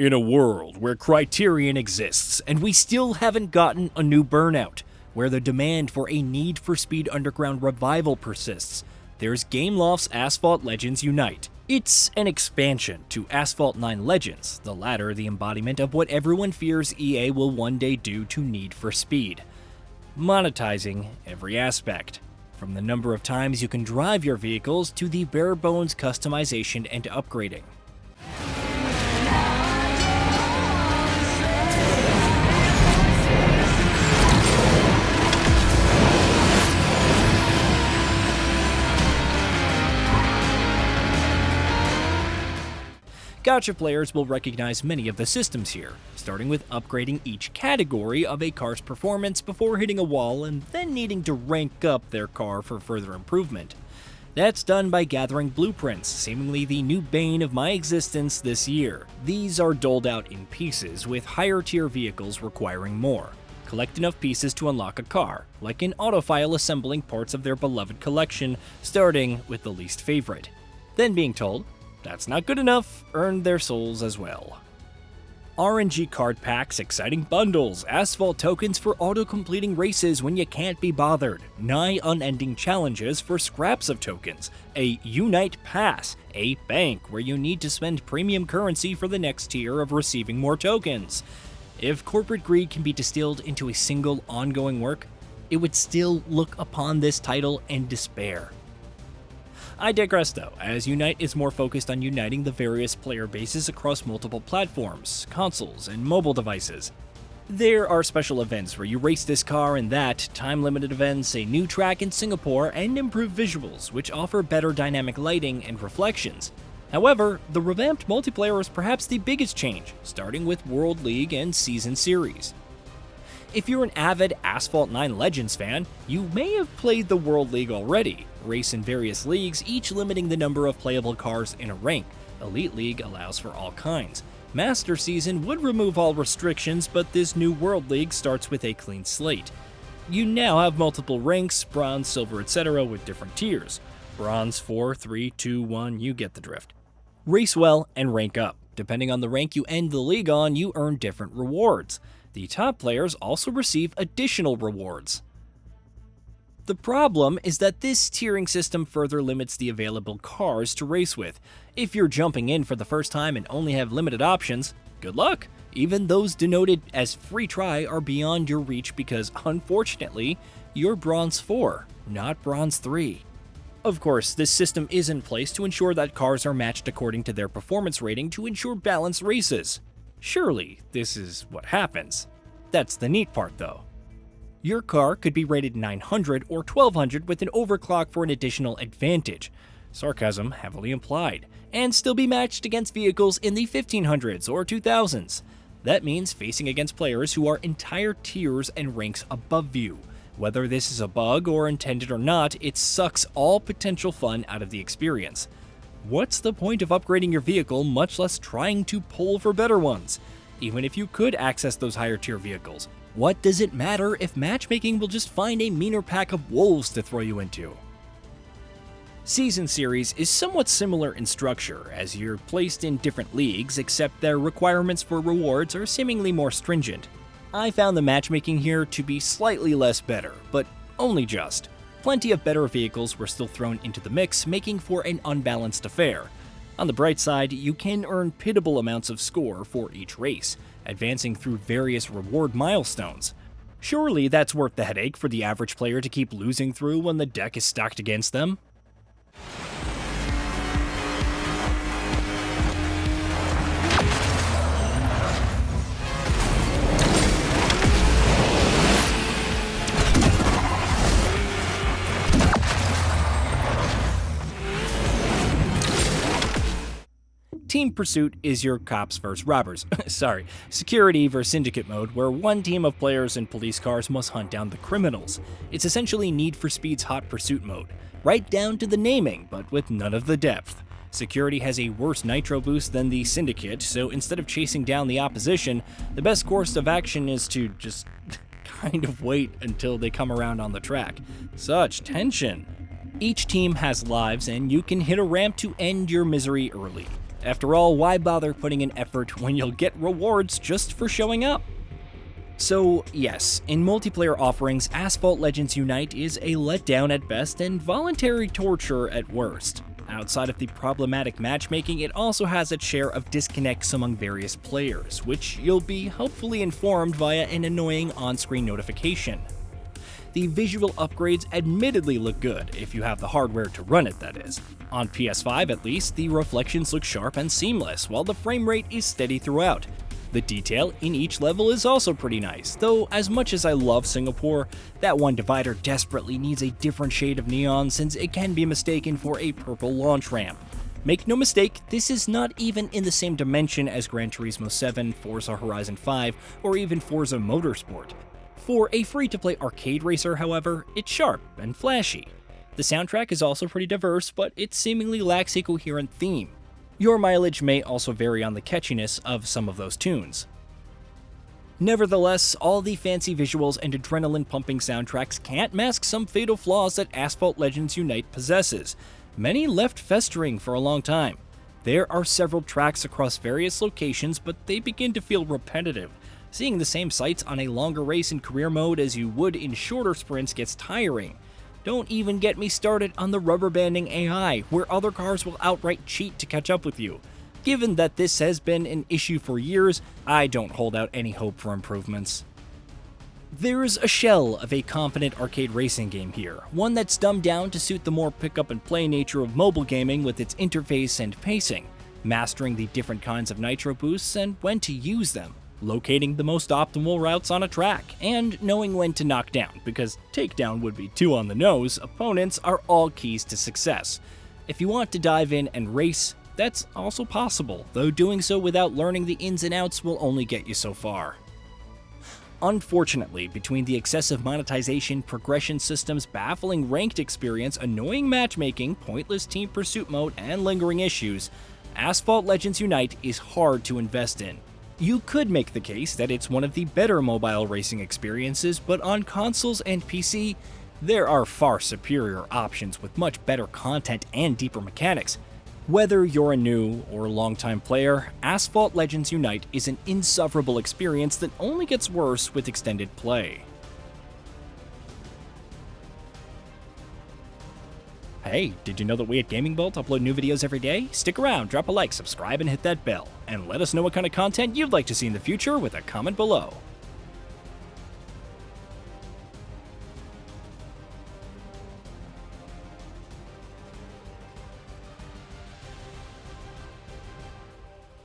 In a world where Criterion exists and we still haven't gotten a new Burnout, where the demand for a Need for Speed Underground revival persists, there's Gameloft's Asphalt Legends Unite. It's an expansion to Asphalt 9 Legends, the latter the embodiment of what everyone fears EA will one day do to Need for Speed. Monetizing every aspect, from the number of times you can drive your vehicles to the bare bones customization and upgrading. Gacha players will recognize many of the systems here, starting with upgrading each category of a car's performance before hitting a wall and then needing to rank up their car for further improvement. That's done by gathering blueprints, seemingly the new bane of my existence this year. These are doled out in pieces, with higher tier vehicles requiring more. Collect enough pieces to unlock a car, like an autophile assembling parts of their beloved collection, starting with the least favorite. Then being told, that's not good enough, earned their souls as well. RNG card packs, exciting bundles, asphalt tokens for auto-completing races when you can't be bothered, nigh unending challenges for scraps of tokens, a Unite Pass, a bank where you need to spend premium currency for the next tier of receiving more tokens. If corporate greed can be distilled into a single ongoing work, it would still look upon this title and despair. I digress though, as Unite is more focused on uniting the various player bases across multiple platforms, consoles, and mobile devices. There are special events where you race this car and that, time-limited events, a new track in Singapore, and improved visuals, which offer better dynamic lighting and reflections. However, the revamped multiplayer is perhaps the biggest change, starting with World League and Season Series. If you're an avid Asphalt 9 Legends fan, you may have played the World League already. Race in various leagues, each limiting the number of playable cars in a rank. Elite League allows for all kinds. Master Season would remove all restrictions, but this new World League starts with a clean slate. You now have multiple ranks, bronze, silver, etc. with different tiers. Bronze, 4, 3, 2, 1, you get the drift. Race well and rank up. Depending on the rank you end the league on, you earn different rewards. The top players also receive additional rewards. The problem is that this tiering system further limits the available cars to race with. If you're jumping in for the first time and only have limited options, good luck! Even those denoted as free try are beyond your reach because, unfortunately, you're Bronze 4, not Bronze 3. Of course, this system is in place to ensure that cars are matched according to their performance rating to ensure balanced races. Surely, this is what happens. That's the neat part though. Your car could be rated 900 or 1200 with an overclock for an additional advantage, sarcasm heavily implied, and still be matched against vehicles in the 1500s or 2000s. That means facing against players who are entire tiers and ranks above you. Whether this is a bug or intended or not, it sucks all potential fun out of the experience. What's the point of upgrading your vehicle, much less trying to pull for better ones? Even if you could access those higher tier vehicles, what does it matter if matchmaking will just find a meaner pack of wolves to throw you into? Season Series is somewhat similar in structure, as you're placed in different leagues, except their requirements for rewards are seemingly more stringent. I found the matchmaking here to be slightly less better, but only just. Plenty of better vehicles were still thrown into the mix, making for an unbalanced affair. On the bright side, you can earn pitiable amounts of score for each race, advancing through various reward milestones. Surely that's worth the headache for the average player to keep losing through when the deck is stacked against them? Team Pursuit is your cops versus robbers, security versus syndicate mode, where one team of players in police cars must hunt down the criminals. It's essentially Need for Speed's Hot Pursuit mode, right down to the naming, but with none of the depth. Security has a worse nitro boost than the syndicate, so instead of chasing down the opposition, the best course of action is to just kind of wait until they come around on the track. Such tension. Each team has lives, and you can hit a ramp to end your misery early. After all, why bother putting in effort when you'll get rewards just for showing up? So yes, in multiplayer offerings, Asphalt Legends Unite is a letdown at best and voluntary torture at worst. Outside of the problematic matchmaking, it also has its share of disconnects among various players, which you'll be hopefully informed via an annoying on-screen notification. The visual upgrades admittedly look good, if you have the hardware to run it, that is. On PS5 at least, the reflections look sharp and seamless, while the frame rate is steady throughout. The detail in each level is also pretty nice, though as much as I love Singapore, that one divider desperately needs a different shade of neon since it can be mistaken for a purple launch ramp. Make no mistake, this is not even in the same dimension as Gran Turismo 7, Forza Horizon 5, or even Forza Motorsport. For a free-to-play arcade racer, however, it's sharp and flashy. The soundtrack is also pretty diverse, but it seemingly lacks a coherent theme. Your mileage may also vary on the catchiness of some of those tunes. Nevertheless, all the fancy visuals and adrenaline-pumping soundtracks can't mask some fatal flaws that Asphalt Legends Unite possesses, many left festering for a long time. There are several tracks across various locations, but they begin to feel repetitive. Seeing the same sights on a longer race in career mode as you would in shorter sprints gets tiring. Don't even get me started on the rubberbanding AI, where other cars will outright cheat to catch up with you. Given that this has been an issue for years, I don't hold out any hope for improvements. There's a shell of a competent arcade racing game here, one that's dumbed down to suit the more pick-up-and-play nature of mobile gaming with its interface and pacing, mastering the different kinds of nitro boosts and when to use them, locating the most optimal routes on a track, and knowing when to knock down, because takedown would be too on the nose, opponents are all keys to success. If you want to dive in and race, that's also possible, though doing so without learning the ins and outs will only get you so far. Unfortunately, between the excessive monetization, progression systems, baffling ranked experience, annoying matchmaking, pointless team pursuit mode, and lingering issues, Asphalt Legends Unite is hard to invest in. You could make the case that it's one of the better mobile racing experiences, but on consoles and PC, there are far superior options with much better content and deeper mechanics. Whether you're a new or longtime player, Asphalt Legends Unite is an insufferable experience that only gets worse with extended play. Hey, did you know that we at GamingBolt upload new videos every day? Stick around, drop a like, subscribe, and hit that bell. And let us know what kind of content you'd like to see in the future with a comment below.